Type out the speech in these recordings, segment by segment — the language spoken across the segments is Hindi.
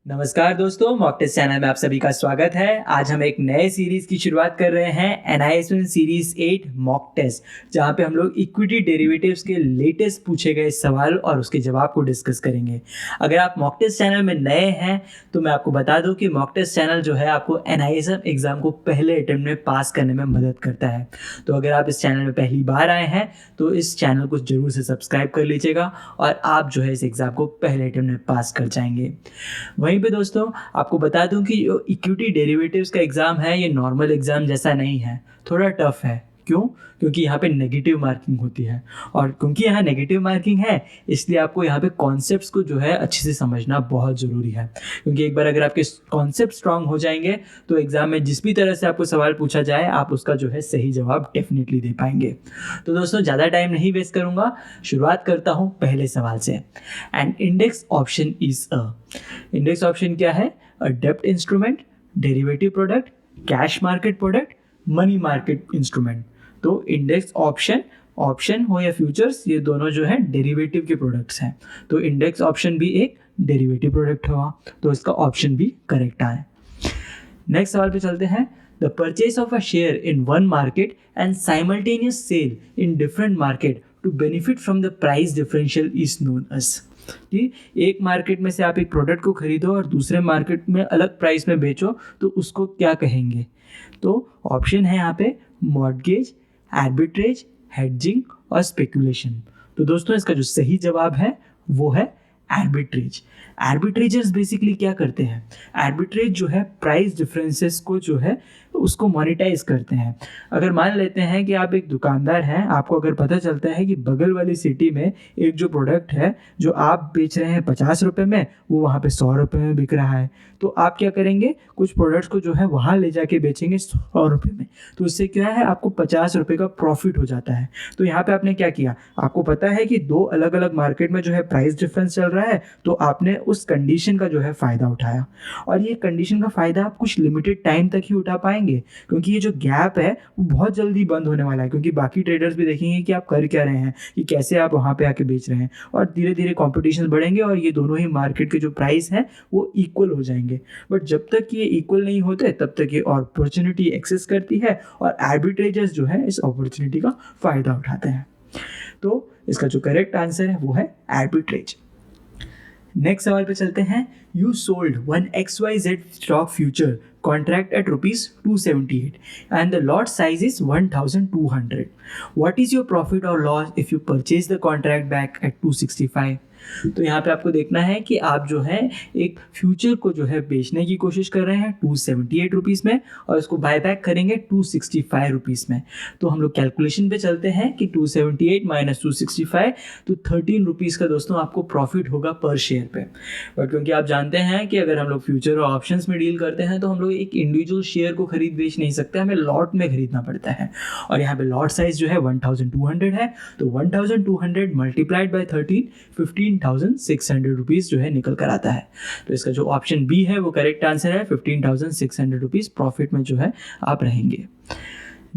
नमस्कार दोस्तों, मॉक टेस्ट चैनल में आप सभी का स्वागत है। आज हम एक नए सीरीज की शुरुआत कर रहे हैं NISM सीरीज 8 मॉक टेस्ट, जहां पे हम लोग इक्विटी डेरिवेटिव्स के लेटेस्ट पूछे गए सवाल और उसके जवाब को डिस्कस करेंगे। अगर आप मॉक टेस्ट चैनल में नए हैं तो मैं आपको बता दूं कि मॉक टेस्ट चैनल जो है आपको NISM एग्जाम को पहले अटेम्प्ट में पास करने में मदद करता है। तो अगर आप इस चैनल में पहली बार आए हैं तो इस चैनल को जरूर से सब्सक्राइब कर लीजिएगा और आप जो है इस एग्जाम को पहले अटेम्प्ट में पास कर जाएंगे। वहीं पे दोस्तों आपको बता दूं कि जो इक्विटी डेरिवेटिव्स का एग्ज़ाम है ये नॉर्मल एग्ज़ाम जैसा नहीं है, थोड़ा टफ है। क्यों? क्योंकि यहाँ पे नेगेटिव मार्किंग होती है और क्योंकि यहाँ नेगेटिव मार्किंग है इसलिए आपको यहाँ पे कॉन्सेप्ट्स को जो है अच्छे से समझना बहुत ज़रूरी है। क्योंकि एक बार अगर आपके कॉन्सेप्ट स्ट्रांग हो जाएंगे तो एग्ज़ाम में जिस भी तरह से आपको सवाल पूछा जाए आप उसका जो है सही जवाब डेफिनेटली दे पाएंगे। तो दोस्तों ज़्यादा टाइम नहीं वेस्ट करूँगा, शुरुआत करता हूँ पहले सवाल से। And index option is index option क्या है? अ डेब्ट instrument, derivative product, cash market product, money market instrument. तो इंडेक्स ऑप्शन हो या फ्यूचर्स, ये दोनों जो है डेरिवेटिव के प्रोडक्ट्स हैं। तो इंडेक्स ऑप्शन भी एक डेरिवेटिव प्रोडक्ट हुआ, तो इसका ऑप्शन भी करेक्ट आए। नेक्स्ट सवाल पे चलते हैं। The purchase of a share in one market and simultaneous sale in different market to benefit from the price differential is known as. कि एक मार्केट में से आप एक प्रोडक्ट को खरीदो और दूसरे मार्केट में अलग प्राइस में बेचो तो उसको क्या कहेंगे? तो ऑप्शन है यहाँ पे मॉर्टगेज, आर्बिट्रेज, हेडजिंग और स्पेकुलेशन। तो दोस्तों इसका जो सही जवाब है वो है आर्बिट्रेज। आर्बिट्रेजर्स बेसिकली क्या करते हैं? आर्बिट्रेज जो है प्राइस डिफरेंसेस को जो है उसको मोनेटाइज करते हैं। अगर मान लेते हैं कि आप एक दुकानदार हैं, आपको अगर पता चलता है कि बगल वाली सिटी में एक जो प्रोडक्ट है जो आप बेच रहे हैं 50 रुपये में, वो वहाँ पे 100 रुपये में बिक रहा है, तो आप क्या करेंगे? कुछ प्रोडक्ट्स को जो है वहाँ ले जाके बेचेंगे 100 रुपये में। तो इससे क्या है, आपको 50 रुपये का प्रॉफिट हो जाता है। तो यहाँ पे आपने क्या किया? आपको पता है कि दो अलग अलग मार्केट में जो है प्राइस डिफरेंस चल रहा है, तो आपने उस कंडीशन का जो है फ़ायदा उठाया। और ये कंडीशन का फ़ायदा आप कुछ लिमिटेड टाइम तक ही उठा पाएंगे, क्योंकि ये जो गैप है वो बहुत जल्दी बंद होने वाला है। क्योंकि बाकी ट्रेडर्स भी देखेंगे कि आप कर क्या रहे हैं, कि कैसे आप वहाँ पे आके बेच रहे हैं, और धीरे धीरे कॉम्पिटिशन बढ़ेंगे और ये दोनों ही मार्केट के जो प्राइस हैं वो इक्वल हो जाएंगे। बट जब तक ये इक्वल नहीं होते तब तक ये अपॉर्चुनिटी एक्सेस करती है और आर्बिट्रेजर्स जो है इस अपॉर्चुनिटी का फ़ायदा उठाते हैं। तो इसका जो करेक्ट आंसर है वो है आर्बिट्रेज। नेक्स्ट सवाल पे चलते हैं। You sold one XYZ stock future contract at ₹278 and the lot size is 1200. What is your profit or loss if you purchase the contract back at 265? तो यहाँ पे आपको देखना है कि आप जो है एक फ्यूचर को जो है बेचने की कोशिश कर रहे हैं 278 रुपीज़ में और इसको बाय बैक करेंगे 265 रुपीज़ में। तो हम लोग कैलकुलेशन पे चलते हैं कि 278 माइनस 265, तो 13 रुपीज़ का दोस्तों आपको प्रॉफिट होगा पर शेयर पे। बट क्योंकि आप जानते हैं कि अगर हम लोग फ्यूचर और ऑप्शंस में डील करते हैं तो हम लोग एक इंडिविजुअल शेयर को खरीद बेच नहीं सकते, हमें लॉट में खरीदना पड़ता है। और यहाँ पे लॉट साइज जो है 1200 है, तो 1200 मल्टीप्लाइड बाई 13, 15,600 रुपीज़ जो है निकल कर आता है। तो इसका जो ऑप्शन बी है वो करेक्ट आंसर है। 15,600 रुपीज़ प्रॉफिट में जो है आप रहेंगे।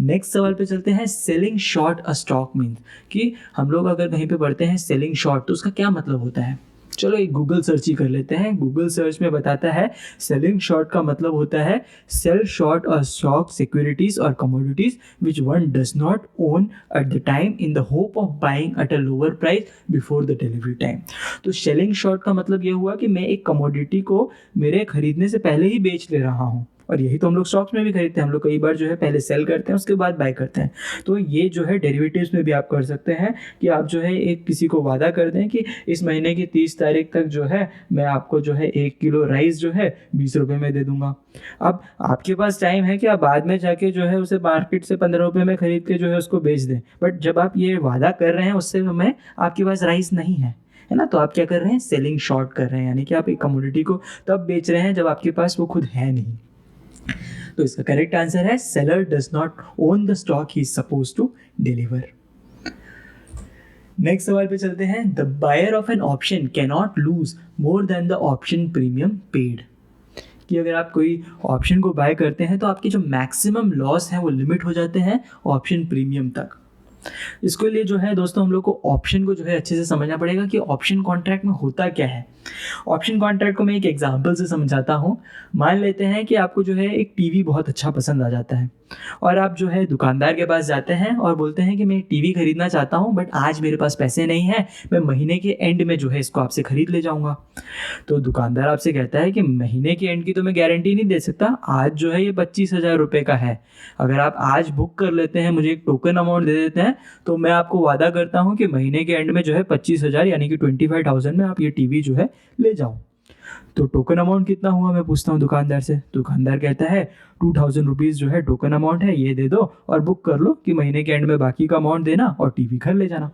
नेक्स्ट सवाल पे चलते हैं। Selling short a stock means, कि हम लोग अगर कहीं पे पढ़ते हैं सेलिंग शॉर्ट तो उसका क्या मतलब होता है? चलो एक गूगल सर्च ही कर लेते हैं। गूगल सर्च में बताता है सेलिंग शॉर्ट का मतलब होता है सेल शॉर्ट और स्टॉक सिक्योरिटीज और commodities which one does not own at the time in the hope of buying at a lower price before the delivery time. तो सेलिंग शॉर्ट का मतलब ये हुआ कि मैं एक कमोडिटी को मेरे खरीदने से पहले ही बेच ले रहा हूँ, और यही तो हम लोग स्टॉक्स में भी खरीदते हैं। हम लोग कई बार जो है पहले सेल करते हैं उसके बाद बाय करते हैं। तो ये जो है डेरिवेटिव्स में भी आप कर सकते हैं कि आप जो है एक किसी को वादा कर दें कि इस महीने की 30 तारीख तक जो है मैं आपको जो है 1 किलो राइस जो है 20 रुपये में दे दूंगा। अब आपके पास टाइम है कि आप बाद में जाके जो है उसे मार्केट से 15 रुपये में खरीद के जो है उसको बेच दें। बट जब आप ये वादा कर रहे हैं उससे में आपके पास राइस नहीं है ना, तो आप क्या कर रहे हैं? सेलिंग शॉर्ट कर रहे हैं, यानी कि आप एक कमोडिटी को तब बेच रहे हैं जब आपके पास वो खुद है नहीं। तो इसका करेक्ट आंसर है seller does not own the stock he is suppose to deliver. Next सवाल पे चलते हैं। The buyer of an option can not lose more than the option premium paid, कि अगर आप कोई ऑप्शन को बाय करते हैं तो आपके जो मैक्सिमम लॉस है वो लिमिट हो जाते हैं ऑप्शन प्रीमियम तक। इसके लिए जो है दोस्तों हम लोग को ऑप्शन को जो है अच्छे से समझना पड़ेगा कि ऑप्शन कॉन्ट्रैक्ट में होता क्या है। ऑप्शन कॉन्ट्रैक्ट को मैं एक एग्जांपल से समझाता हूँ। मान लेते हैं कि आपको जो है एक टीवी बहुत अच्छा पसंद आ जाता है और आप जो है दुकानदार के पास जाते हैं और बोलते हैं कि मैं एक टीवी खरीदना चाहता हूँ, बट आज मेरे पास पैसे नहीं हैं, मैं महीने के एंड में जो है इसको आपसे खरीद ले जाऊँगा। तो दुकानदार आपसे कहता है कि महीने के एंड की तो मैं गारंटी नहीं दे सकता, आज जो है ये 25,000 रुपये का है, अगर आप आज बुक कर लेते हैं, मुझे एक टोकन अमाउंट दे देते हैं, तो मैं आपको वादा करता हूँ कि महीने के एंड में जो है 25,000 यानी कि 25,000 में आप ये टीवी जो है ले जाओ। तो टोकन अमाउंट कितना हुआ मैं पूछता हूँ दुकानदार से। दुकानदार कहता है 2,000 रुपीज़ जो है टोकन अमाउंट है, ये दे दो और बुक कर लो कि महीने के एंड में बाकी का अमाउंट देना और टीवी घर ले जाना।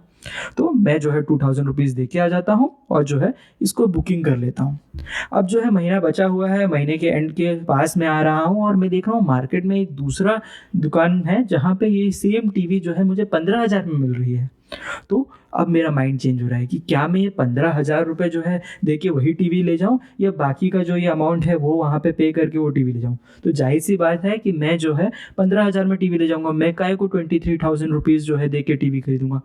तो मैं जो है 2,000 रुपीज़ दे के आ जाता हूँ और जो है इसको बुकिंग कर लेता हूँ। अब जो है महीना बचा हुआ है, महीने के एंड के पास में आ रहा हूँ और मैं देख रहा हूँ मार्केट में एक दूसरा दुकान है जहाँ पे ये सेम टीवी जो है मुझे 15,000 में मिल रही है। तो अब मेरा माइंड चेंज हो रहा है कि क्या मैं ये 15,000 रुपये जो है दे के वही टीवी ले जाऊं या बाकी का जो ये अमाउंट है वो वहाँ पे पे करके वो टीवी ले जाऊं। तो जाहिर सी बात है कि मैं जो है 15,000 में टीवी ले जाऊंगा, मैं काहे को 23,000 रुपीज़ जो है दे के टीवी खरीदूंगा।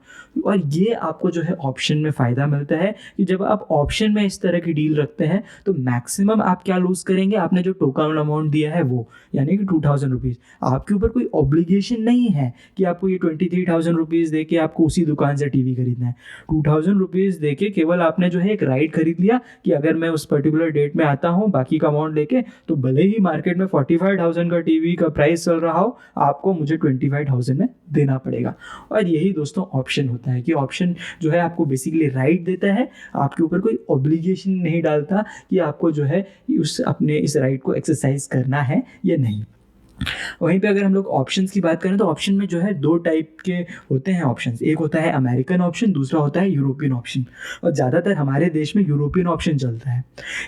और ये आपको जो है ऑप्शन में फ़ायदा मिलता है कि जब आप ऑप्शन में इस तरह की डील रखते हैं तो मैक्सिमम आप क्या लूज़ करेंगे, आपने जो टोकन अमाउंट दिया है वो, यानी कि 2,000 रुपीज़, आपके ऊपर कोई ऑब्लिगेशन नहीं है कि आपको ये 23,000 रुपीज़ दे के आपको उसी दुकान से टीवी खरीदना है। 2,000 रुपीज़ दे के केवल आपने जो है एक राइट खरीद लिया कि अगर मैं उस पर्टिकुलर डेट में आता हूँ बाकी का अमाउंट लेके, तो भले ही मार्केट में 45,000 का टीवी का प्राइस चल रहा हो, आपको मुझे 25,000 में देना पड़ेगा। और यही दोस्तों ऑप्शन होता है कि ऑप्शन जो है आपको बेसिकली राइट देता है, आपके ऊपर कोई ऑब्लिगेशन नहीं डालता कि आपको जो है उस अपने इस राइट को एक्सरसाइज करना है या नहीं। वहीं पे अगर हम लोग ऑप्शंस की बात करें तो ऑप्शन में जो है दो टाइप के होते हैं ऑप्शंस। एक होता है अमेरिकन ऑप्शन, दूसरा होता है यूरोपियन ऑप्शन। और ज़्यादातर हमारे देश में यूरोपियन ऑप्शन चलता है।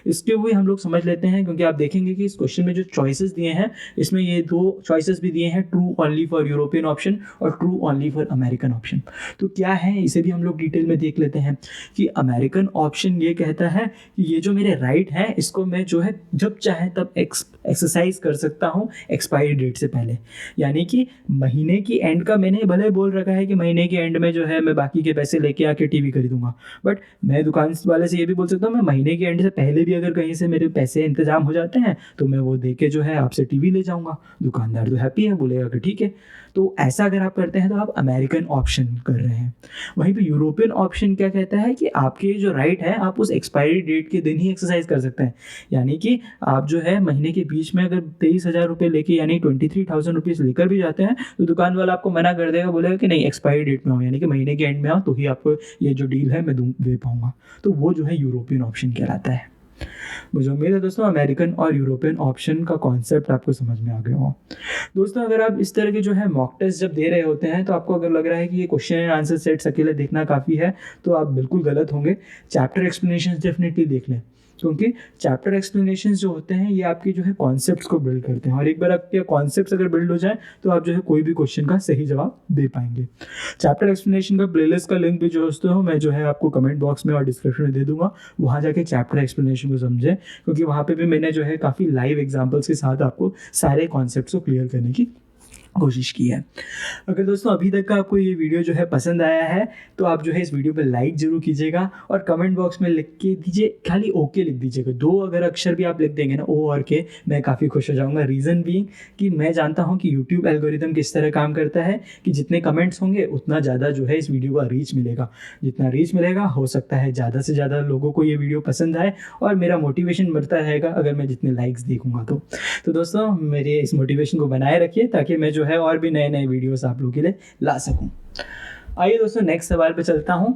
इसके हुए हम लोग समझ लेते हैं, क्योंकि आप देखेंगे कि इस क्वेश्चन में जो चॉइसेस दिए हैं इसमें ये दो चॉइसेस भी दिए हैं, true only for European option और true only for American option. तो क्या है इसे भी हम लोग डिटेल में देख लेते हैं कि अमेरिकन ऑप्शन ये कहता है कि ये जो मेरे राइट है इसको मैं जो है जब चाहे तब एक्सरसाइज कर सकता हूँ एक्सपायरी डेट से पहले। यानी कि महीने की एंड का मैंने भले बोल रखा है कि महीने के एंड में जो है मैं बाकी के पैसे लेके आके टीवी खरीदूंगा, बट मैं दुकान वाले से ये भी बोल सकता हूँ मैं महीने के एंड से पहले भी अगर कहीं से मेरे पैसे इंतजाम हो जाते हैं तो मैं वो दे के जो है आपसे टीवी ले जाऊंगा। दुकानदार तो हैप्पी है, बोलेगा कि ठीक है। तो ऐसा अगर आप करते हैं तो आप अमेरिकन ऑप्शन कर रहे हैं। वहीं पे यूरोपियन ऑप्शन क्या कहता है कि आपके जो राइट है आप उस एक्सपायरी डेट के दिन ही एक्सरसाइज कर सकते हैं। यानी कि आप जो है महीने के बीच में अगर 23,000 रुपये लेके यानी 23,000 रुपीज़ लेकर भी जाते हैं तो दुकान वाला आपको मना कर देगा, बोलेगा कि नहीं एक्सपायरी डेट में हो, यानी कि महीने के एंड में हो तो ही आपको ये जो डील है मैं दे पाऊंगा। तो वो जो है यूरोपियन ऑप्शन कहलाता है। मुझे उम्मीद है दोस्तों अमेरिकन और यूरोपियन ऑप्शन का कॉन्सेप्ट आपको समझ में आ गया हो। दोस्तों अगर आप इस तरह के जो है मॉक टेस्ट जब दे रहे होते हैं तो आपको अगर लग रहा है कि ये क्वेश्चन एंड आंसर सेट्स अकेले देखना काफ़ी है, तो आप बिल्कुल गलत होंगे। चैप्टर एक्सप्लेनेशन डेफिनेटली देख लें, क्योंकि चैप्टर एक्सप्लेनेशन जो होते हैं ये आपकी जो है कॉन्सेप्ट्स को बिल्ड करते हैं, और एक बार आपके कॉन्सेप्ट्स अगर बिल्ड हो जाए तो आप जो है कोई भी क्वेश्चन का सही जवाब दे पाएंगे। चैप्टर एक्सप्लेनेशन का प्लेलिस्ट का लिंक भी जो दोस्तों मैं जो है आपको कमेंट बॉक्स में और डिस्क्रिप्शन में दे दूंगा, वहाँ जाके चैप्टर एक्सप्लेनेशन को समझें, क्योंकि वहाँ पे भी मैंने जो है काफ़ी लाइव एग्जाम्पल्स के साथ आपको सारे कॉन्सेप्ट्स को क्लियर करने की कोशिश की है। अगर दोस्तों अभी तक का आपको ये वीडियो जो है पसंद आया है तो आप जो है इस वीडियो पर लाइक जरूर कीजिएगा और कमेंट बॉक्स में लिख के दीजिए, खाली ओके लिख दीजिएगा। 2 अगर अक्षर भी आप लिख देंगे ना, ओ और के, मैं काफ़ी खुश हो जाऊंगा। रीज़न बीइंग कि मैं जानता हूँ कि यूट्यूब एल्गोरिदम किस तरह काम करता है कि जितने कमेंट्स होंगे उतना ज़्यादा जो है इस वीडियो का रीच मिलेगा। जितना रीच मिलेगा हो सकता है ज़्यादा से ज़्यादा लोगों को ये वीडियो पसंद आए और मेरा मोटिवेशन बढ़ता रहेगा अगर मैं जितने लाइक्स देखूंगा तो दोस्तों मेरे इस मोटिवेशन को बनाए रखिए ताकि मैं जो है और भी नए नए वीडियोस आप लोगों के लिए ला सकूं। आइए दोस्तों नेक्स्ट सवाल पे चलता हूं।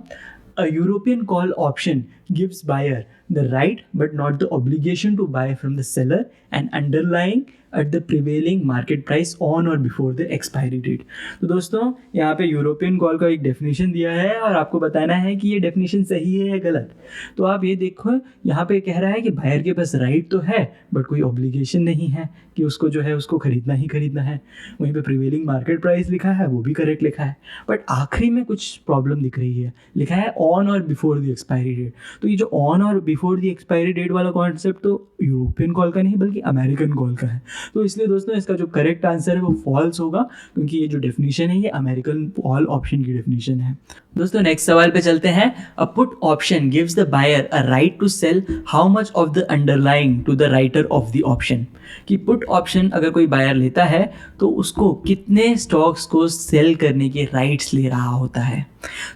A European call option gives buyer the right but not the obligation to buy from the seller and underlying at the prevailing market price on or before the expiry date। तो दोस्तों यहाँ पे यूरोपियन कॉल का एक डेफिनेशन दिया है और आपको बताना है कि ये डेफिनेशन सही है या गलत। तो आप ये देखो यहाँ पे कह रहा है कि बायर के पास राइट तो है बट कोई ऑब्लिगेशन नहीं है कि उसको जो है उसको खरीदना ही खरीदना है। वहीं पे प्रिवेलिंग मार्केट प्राइस लिखा है, वो भी करेक्ट लिखा है, बट आखिरी में कुछ प्रॉब्लम दिख रही है, लिखा है ऑन और बिफोर द एक्सपायरी डेट। तो ये जो ऑन और बिफोर द एक्सपायरी डेट वाला कॉन्सेप्ट तो यूरोपियन कॉल का नहीं बल्कि अमेरिकन कॉल का है। तो इसलिए दोस्तों इसका जो करेक्ट आंसर है वो फॉल्स होगा, क्योंकि ये जो डेफिनेशन है ये अमेरिकन कॉल ऑप्शन की डेफिनेशन है। दोस्तों नेक्स्ट सवाल पे चलते हैं। A put option gives the buyer a right to sell how much of the underlying to the writer of the option. कि पुट ऑप्शन अगर कोई बायर लेता है तो उसको कितने स्टॉक्स को सेल करने के राइट्स ले रहा होता है।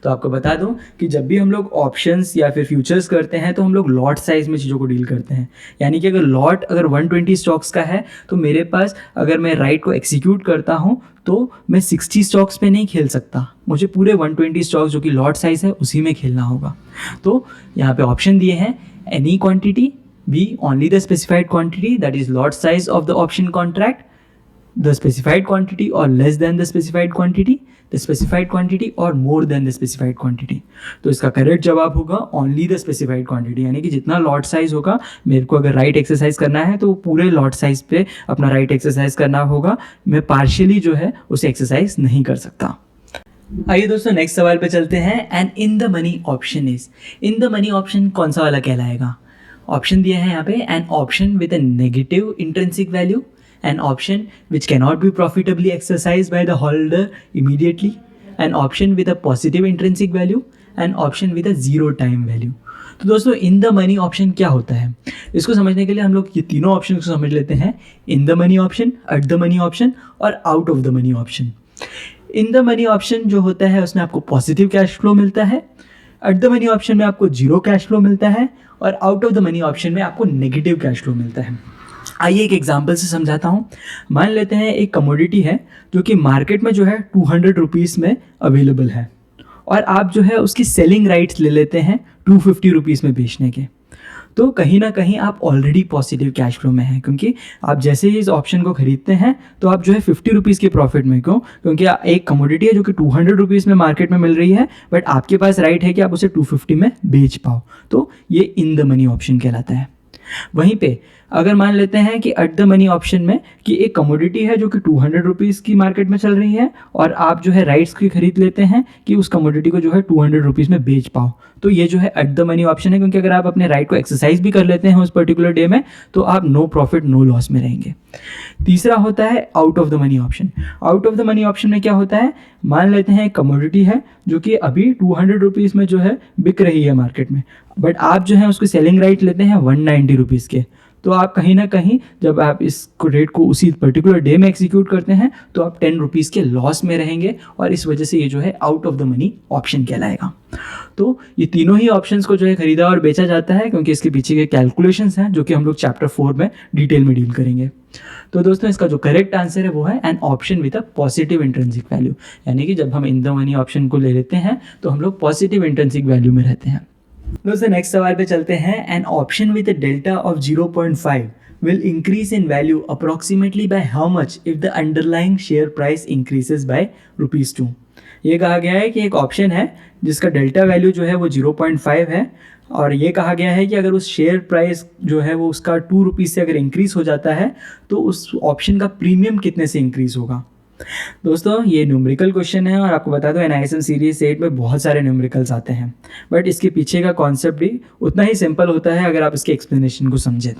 तो आपको बता दूं कि जब भी हम लोग ऑप्शंस या फिर फ्यूचर्स करते हैं तो हम लोग लॉट साइज में चीज़ों को डील करते हैं। यानी कि अगर लॉट अगर 120 स्टॉक्स का है तो मेरे पास अगर मैं राइट को एग्जीक्यूट करता हूँ तो मैं 60 स्टॉक्स पे नहीं खेल सकता, मुझे पूरे 120 स्टॉक्स जो कि लॉट साइज है उसी में खेलना होगा। तो यहाँ पे ऑप्शन दिए हैं any quantity, be only the specified quantity that is lot size of the option contract, the specified quantity or less than the specified quantity, the specified quantity or more than the specified quantity। तो इसका करेक्ट जवाब होगा only the specified quantity, यानी कि जितना लॉट साइज होगा मेरे को अगर राइट एक्सरसाइज करना है तो पूरे लॉट साइज पे अपना राइट एक्सरसाइज करना होगा, मैं पार्शियली जो है उसे एक्सरसाइज नहीं कर सकता। आइए दोस्तों नेक्स्ट सवाल पे चलते हैं। And in the money option is, in the money option कौन सा वाला कहलाएगा। ऑप्शन दिया है यहाँ पे an option with a negative intrinsic value, an option which cannot be profitably exercised by the holder immediately, an option with a positive intrinsic value, an option with a zero time value। तो दोस्तों इन द मनी ऑप्शन क्या होता है, इसको समझने के लिए हम लोग ये तीनों ऑप्शन को समझ लेते हैं। In the money option, at the money option और out of the money option. In the money option जो होता है उसमें आपको पॉजिटिव कैश फ्लो मिलता है, एट द मनी ऑप्शन में आपको जीरो कैश फ्लो मिलता है और out of the money option में आपको नेगेटिव कैश फ्लो मिलता है। आइए एक एग्जाम्पल से समझाता हूँ। मान लेते हैं एक कमोडिटी है जो कि मार्केट में जो है 200 रुपीज़ में अवेलेबल है और आप जो है उसकी सेलिंग राइट्स ले लेते हैं 250 रुपीज़ में बेचने के। तो कहीं ना कहीं आप ऑलरेडी पॉजिटिव कैश फ्लो में हैं, क्योंकि आप जैसे ही इस ऑप्शन को खरीदते हैं तो आप जो है 50 रुपीज़ के प्रॉफिट में। क्यों? क्योंकि एक कमोडिटी है जो कि 200 रुपीज़ में मार्केट में मिल रही है, बट आपके पास राइट है कि आप उसे 250 में बेच पाओ। तो ये इन द मनी ऑप्शन कहलाता है। वहीं पे अगर मान लेते हैं कि एट द मनी ऑप्शन में कि एक कमोडिटी है जो कि 200 रुपीज़ की मार्केट में चल रही है और आप जो है राइट्स की खरीद लेते हैं कि उस कमोडिटी को जो है 200 रुपीज़ में बेच पाओ, तो ये जो है एट द मनी ऑप्शन है। क्योंकि अगर आप अपने राइट को एक्सरसाइज भी कर लेते हैं उस पर्टिकुलर डे में तो आप नो प्रॉफिट नो लॉस में रहेंगे। तीसरा होता है out of the money option. Out of the money option में क्या होता है, मान लेते हैं एक कमोडिटी है जो कि अभी 200 रुपीज़ में जो है बिक रही है मार्केट में, बट आप जो है उसको सेलिंग राइट लेते हैं 190 रुपीज़ के। तो आप कहीं ना कहीं जब आप इस रेट को उसी पर्टिकुलर डे में एग्जीक्यूट करते हैं तो आप 10 रुपीज़ के लॉस में रहेंगे और इस वजह से ये जो है out of the money option कहलाएगा। तो ये तीनों ही ऑप्शंस को जो है खरीदा और बेचा जाता है क्योंकि इसके पीछे के कैलकुलेशंस हैं जो कि हम लोग चैप्टर 4 में डिटेल में डील करेंगे। तो दोस्तों इसका जो करेक्ट आंसर है वो है an option with a positive intrinsic value, यानी कि जब हम इन द मनी ऑप्शन को ले लेते हैं तो हम लोग पॉजिटिव इंट्रिंसिक वैल्यू में रहते हैं। दोस्तों नेक्स्ट सवाल पे चलते हैं। An option with a delta of 0.5 will increase in value approximately by how much if the underlying share price increases by ₹2। ये कहा गया है कि एक ऑप्शन है जिसका डेल्टा वैल्यू जो है वो 0.5 है और ये कहा गया है कि अगर उस शेयर प्राइस जो है वो उसका 2 रुपीज़ से अगर इंक्रीज़ हो जाता है तो उस ऑप्शन का प्रीमियम कितने से इंक्रीज़ होगा। दोस्तों ये न्यूमेरिकल क्वेश्चन है और आपको बता दो NISM सीरीज 8 में बहुत सारे न्यूमेरिकल्स आते हैं, बट इसके पीछे का कॉन्सेप्ट भी उतना ही सिंपल होता है अगर आप इसके एक्सप्लेनेशन को समझे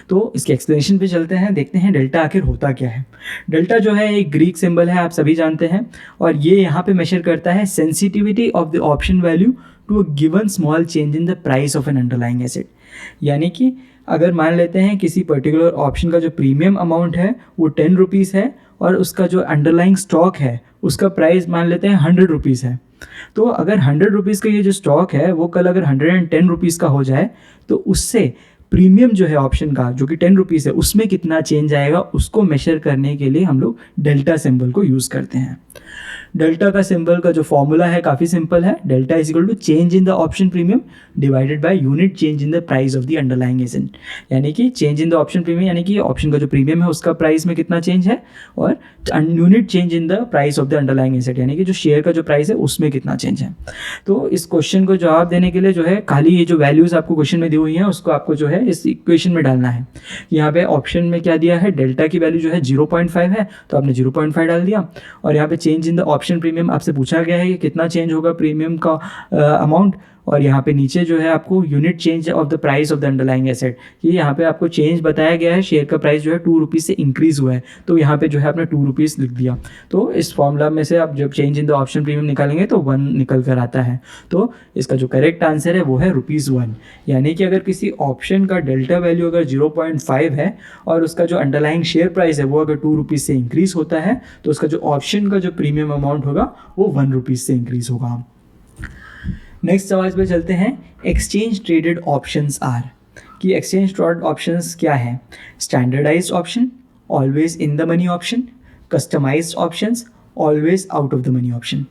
तो इसके एक्सप्लेनेशन पे चलते हैं, देखते हैं डेल्टा आखिर होता क्या है। डेल्टा जो है एक ग्रीक सिंबल है, आप सभी जानते हैं, और ये यहाँ पे मेजर करता है sensitivity of the option value to a given small change in the price of an underlying asset. यानी कि अगर मान लेते हैं किसी पर्टिकुलर ऑप्शन का जो प्रीमियम अमाउंट है वो 10 रुपीज़ है और उसका जो अंडरलाइंग स्टॉक है उसका प्राइस मान लेते हैं 100 रुपीज़ है, तो अगर 100 रुपीज़ का ये जो स्टॉक है वो कल अगर 110 रुपीज़ का हो जाए तो उससे प्रीमियम जो है ऑप्शन का जो कि 10 रुपीज़ है उसमें कितना चेंज आएगा उसको मेजर करने के लिए हम लोग डेल्टा सिंबल को यूज़ करते हैं। डेल्टा का सिंबल का जो फॉर्मूला है काफ़ी सिंपल है, delta is equal to change in the option premium divided by unit change in the price of the underlying asset. यानी कि change in the option premium यानी कि ऑप्शन का जो प्रीमियम है उसका प्राइस में कितना चेंज है और unit change in the price of the underlying asset यानी कि जो शेयर का जो प्राइस है उसमें कितना चेंज है। तो इस क्वेश्चन को जवाब देने के लिए जो है खाली ये जो वैल्यूज़ आपको क्वेश्चन में दी हुई हैं उसको आपको जो है इस इक्वेशन में डालना है। यहाँ पे ऑप्शन में क्या दिया है, डेल्टा की वैल्यू जो है 0.5 है तो आपने 0.5 डाल दिया और यहाँ पे change in the option premium आपसे पूछा गया है कि कितना चेंज होगा प्रीमियम का अमाउंट, और यहाँ पे नीचे जो है आपको unit change of the price of the underlying asset, ये यहाँ पे आपको चेंज बताया गया है, शेयर का प्राइस जो है 2 रुपीज़ से इंक्रीज़ हुआ है, तो यहाँ पे जो है आपने 2 रुपीज़ लिख दिया। तो इस फॉर्मूला में से आप जब change in the option premium निकालेंगे तो 1 निकल कर आता है। तो इसका जो करेक्ट आंसर है वो है ₹1, यानी कि अगर किसी ऑप्शन का डेल्टा वैल्यू अगर 0.5 है और उसका जो अंडरलाइंग शेयर प्राइस है वो अगर 2 रुपीज़ से इंक्रीज़ होता है, तो उसका जो ऑप्शन का जो प्रीमियम अमाउंट होगा वो 1 रुपीज़ से इंक्रीज़ होगा। नेक्स्ट सवाल पे चलते हैं, एक्सचेंज ट्रेडेड ऑप्शंस आर, कि एक्सचेंज ट्रेडेड ऑप्शंस क्या है? Standardised option, always in the money option, customised options, always out of the money option.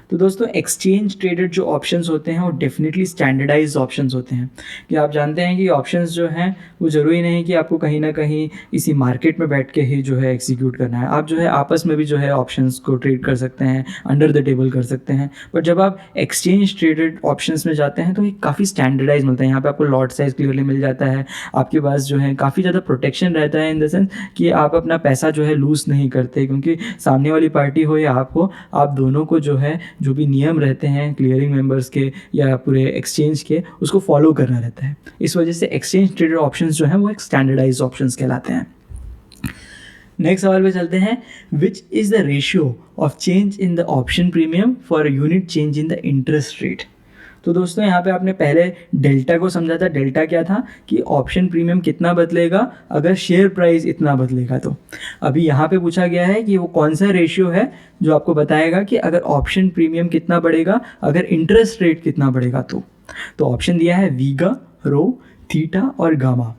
तो दोस्तों एक्सचेंज ट्रेडेड जो ऑप्शंस होते हैं वो डेफिनेटली स्टैंडर्डाइज्ड ऑप्शंस होते हैं, कि आप जानते हैं कि ऑप्शंस जो हैं वो ज़रूरी नहीं कि आपको कहीं ना कहीं इसी मार्केट में बैठ के ही जो है एग्जीक्यूट करना है, आप जो है आपस में भी जो है ऑप्शंस को ट्रेड कर सकते हैं, अंडर द टेबल कर सकते हैं। बट जब आप एक्सचेंज ट्रेडेड ऑप्शंस में जाते हैं तो ये काफ़ी स्टैंडर्डाइज मिलता है, यहाँ पे आपको लॉट साइज क्लियरली मिल जाता है, आपके पास जो है काफ़ी ज़्यादा प्रोटेक्शन रहता है इन द सेंस कि आप अपना पैसा जो है लूज़ नहीं करते, क्योंकि सामने वाली पार्टी हो या आप हो, आप दोनों को जो है जो भी नियम रहते हैं क्लियरिंग मेंबर्स के या पूरे एक्सचेंज के, उसको फॉलो करना रहता है। इस वजह से एक्सचेंज ट्रेडेड ऑप्शंस जो हैं वो एक स्टैंडर्डाइज्ड ऑप्शंस कहलाते हैं। नेक्स्ट सवाल पे चलते हैं, which is the ratio of change in the option premium for unit change in the interest rate. तो दोस्तों यहाँ पे आपने पहले डेल्टा को समझा था, डेल्टा क्या था कि ऑप्शन प्रीमियम कितना बदलेगा अगर शेयर प्राइस इतना बदलेगा। तो अभी यहाँ पे पूछा गया है कि वो कौन सा रेशियो है जो आपको बताएगा कि अगर ऑप्शन प्रीमियम कितना बढ़ेगा अगर इंटरेस्ट रेट कितना बढ़ेगा। तो ऑप्शन दिया है वीगा, रो, थीटा और गामा।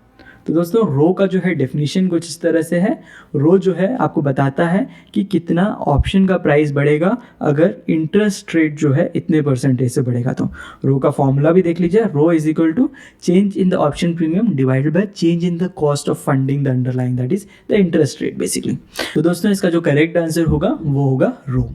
तो दोस्तों रो का जो है डेफिनेशन कुछ इस तरह से है, रो जो है आपको बताता है कि कितना ऑप्शन का प्राइस बढ़ेगा अगर इंटरेस्ट रेट जो है इतने परसेंटेज से बढ़ेगा। तो रो का फॉर्मूला भी देख लीजिए, rho is equal to change in the option premium divided by change in the cost of funding the underlying, that is the interest rate basically. तो दोस्तों इसका जो करेक्ट आंसर होगा वो होगा रो।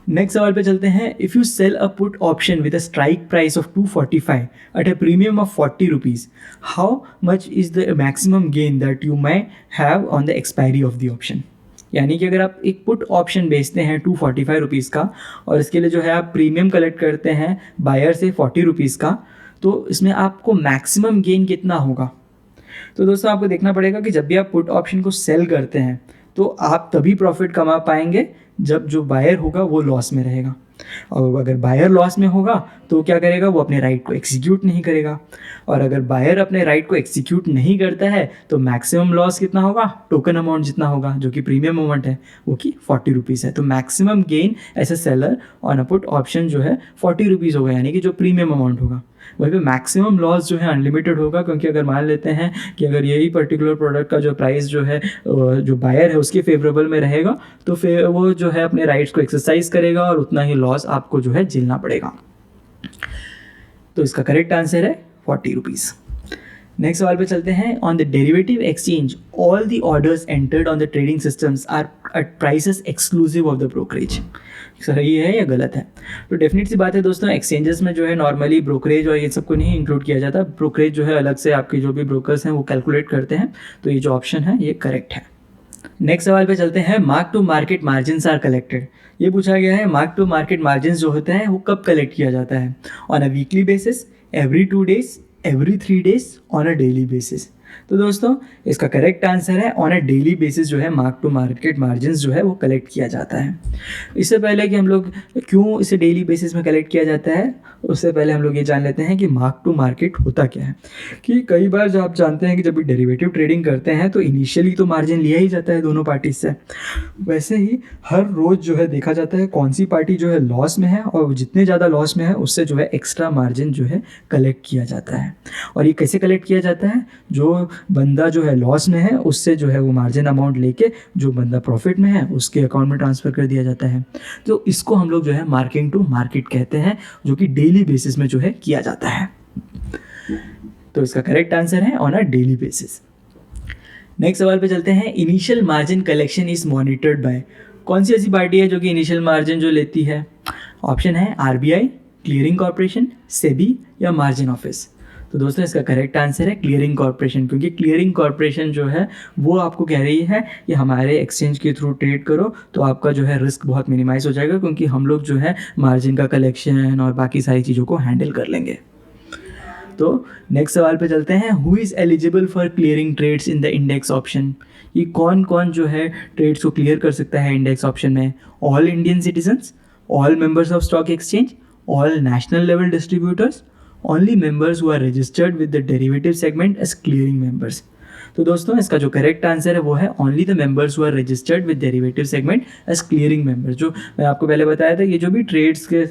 नेक्स्ट सवाल पे चलते हैं, if you sell a put option with a strike price of 245 at a premium of 40 rupees, how much is the maximum gain that you may have on the expiry of the option. यानी कि अगर आप एक पुट ऑप्शन बेचते हैं 245 रुपीज़ का और इसके लिए जो है आप प्रीमियम कलेक्ट करते हैं बायर से 40 रुपीज़ का, तो इसमें आपको मैक्सिमम गेन कितना होगा। तो दोस्तों आपको देखना पड़ेगा कि जब भी आप पुट ऑप्शन को सेल करते हैं तो आप तभी प्रॉफिट कमा पाएंगे जब जो बायर होगा वो लॉस में रहेगा, और अगर बायर लॉस में होगा तो क्या करेगा, वो अपने राइट को एग्जीक्यूट नहीं करेगा, और अगर बायर अपने राइट को एग्जीक्यूट नहीं करता है तो मैक्सिमम लॉस कितना होगा, टोकन अमाउंट जितना होगा जो कि प्रीमियम अमाउंट है वो कि 40 रुपीज़ है। तो maximum gain as a seller on a put option जो है 40 रुपीज़ होगा, यानी कि जो प्रीमियम अमाउंट होगा। वहीं पे मैक्सिमम लॉस जो है अनलिमिटेड होगा, क्योंकि अगर मान लेते हैं कि अगर यही पर्टिकुलर प्रोडक्ट का जो प्राइस जो है जो बायर है उसके फेवरेबल में रहेगा तो फिर वो जो है अपने राइट्स को एक्सरसाइज करेगा और उतना ही लॉस आपको जो है झेलना पड़ेगा। तो इसका करेक्ट आंसर है 40 रुपीज़। नेक्स्ट सवाल पे चलते हैं, on the derivative exchange all the orders entered on the trading systems are at prices exclusive of the brokerage. सही है या गलत है? तो डेफिनेट सी बात है दोस्तों, एक्सचेंजेस में जो है नॉर्मली ब्रोकरेज और ये सबको नहीं इंक्लूड किया जाता, ब्रोकरेज जो है अलग से आपके जो भी ब्रोकर्स हैं वो कैलकुलेट करते हैं। तो ये जो ऑप्शन है ये करेक्ट है। नेक्स्ट सवाल पे चलते हैं, mark to market margins are collected. ये पूछा गया है मार्क टू मार्केट मार्जिन्स जो होते हैं वो कब कलेक्ट किया जाता है, on a weekly basis, every 2 days, every 3 days, on a daily basis. तो दोस्तों इसका करेक्ट आंसर है ऑन अ डेली बेसिस जो है मार्क टू मार्केट मार्जिन्स जो है वो कलेक्ट किया जाता है। इससे पहले कि हम लोग क्यों इसे डेली बेसिस में कलेक्ट किया जाता है, उससे पहले हम लोग ये जान लेते हैं कि मार्क टू मार्केट होता क्या है। कि कई बार जब आप जानते हैं कि जब भी डेरिवेटिव ट्रेडिंग करते हैं तो इनिशियली तो मार्जिन लिया ही जाता है दोनों पार्टी से, वैसे ही हर रोज़ जो है देखा जाता है कौन सी पार्टी जो है लॉस में है, और जितने ज़्यादा लॉस में है उससे जो है एक्स्ट्रा मार्जिन जो है कलेक्ट किया जाता है। और ये कैसे कलेक्ट किया जाता है, जो बंदा जो है लॉस में है उससे जो है वो मार्जिन अमाउंट लेके जो बंदा प्रॉफिट में है उसके अकाउंट में ट्रांसफ़र कर दिया जाता है। तो इसको हम लोग जो है मार्किंग टू मार्केट कहते हैं, जो कि डेली बेसिस में जो है किया जाता है। तो इसका करेक्ट आंसर है on a daily basis. Next सवाल पे चलते हैं, initial margin collection is monitored by. कौन सी ऐसी पार्टी है जो कि इनिशियल मार्जिन जो लेती है? ऑप्शन है आरबीआई, क्लियरिंग कॉर्पोरेशन, सेबी या मार्जिन ऑफिस। तो दोस्तों इसका करेक्ट आंसर है क्लियरिंग कॉर्पोरेशन, क्योंकि क्लियरिंग कॉर्पोरेशन जो है वो आपको कह रही है कि हमारे एक्सचेंज के थ्रू ट्रेड करो तो आपका जो है रिस्क बहुत मिनिमाइज हो जाएगा, क्योंकि हम लोग जो है मार्जिन का कलेक्शन और बाकी सारी चीज़ों को हैंडल कर लेंगे। तो नेक्स्ट सवाल पे चलते हैं। Who is eligible for clearing trades in the index option? ये कौन कौन जो है ट्रेड्स को क्लियर कर सकता है इंडेक्स ऑप्शन में? All Indian citizens, all members of stock exchange, all national level distributors, only members who are registered with the derivative segment as clearing members. तो दोस्तों इसका जो करेक्ट आंसर है वो है only the members who are registered with derivative segment as clearing members. जो मैं आपको पहले बताया था, ये जो भी ट्रेड्स के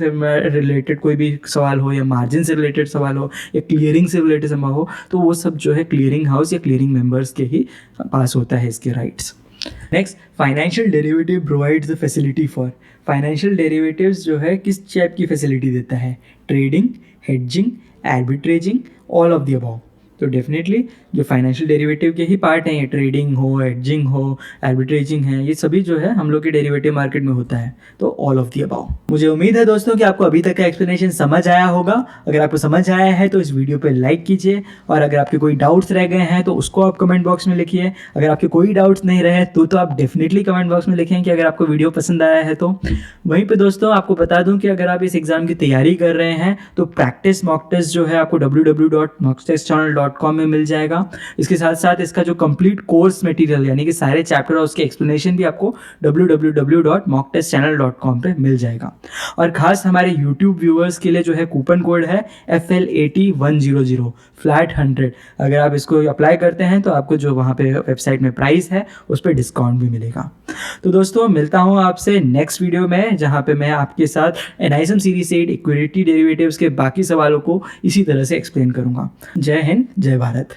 रिलेटेड कोई भी सवाल हो या मार्जिन से रिलेटेड सवाल हो या क्लियरिंग से रिलेटेड सवाल हो, तो वो सब जो है क्लियरिंग हाउस या क्लियरिंग मेंबर्स के ही पास होता है इसके rights. Next, financial derivative provides the facility for. Financial derivatives जो है किस टाइप की फैसिलिटी देता है? Trading, hedging, arbitraging, all of the above. तो डेफिनेटली जो फाइनेंशियल डेरिवेटिव के ही पार्ट हैं, ये ट्रेडिंग हो, हेडजिंग हो, आर्बिट्रेजिंग है, ये सभी जो है हम लोग के डेरिवेटिव मार्केट में होता है। तो ऑल ऑफ द अबव। मुझे उम्मीद है दोस्तों कि आपको अभी तक का एक्सप्लेनेशन समझ आया होगा। अगर आपको समझ आया है तो इस वीडियो पे लाइक कीजिए, और अगर आपके कोई डाउट्स रह गए हैं तो उसको आप कमेंट बॉक्स में लिखिए। अगर आपके कोई डाउट्स नहीं रहे तो आप डेफिनेटली कमेंट बॉक्स में लिखें कि अगर आपको वीडियो पसंद आया है तो। वहीं पे दोस्तों आपको बता दूं कि अगर आप इस एग्जाम की तैयारी कर रहे हैं तो प्रैक्टिस मॉक टेस्ट जो है आपको www.mockstestchannel.com में मिल जाएगा। इसके साथ साथ इसका जो कंप्लीट कोर्स मटेरियल यानी कि सारे चैप्टर और उसके एक्सप्लेनेशन भी आपको www.mockstestchannel.com पे मिल जाएगा। और खास हमारे YouTube व्यूअर्स के लिए जो है कूपन कोड है FL80 फ्लैट 100। अगर आप इसको अप्लाई करते हैं तो आपको जो वहाँ पे वेबसाइट में प्राइस है उस पर डिस्काउंट भी मिलेगा। तो दोस्तों मिलता हूँ आपसे नेक्स्ट वीडियो में, जहाँ पे मैं आपके साथ NISM सीरीज 8 इक्विटी डेरिवेटिव्स के बाकी सवालों को इसी तरह से एक्सप्लेन करूँगा। जय हिंद, जय भारत।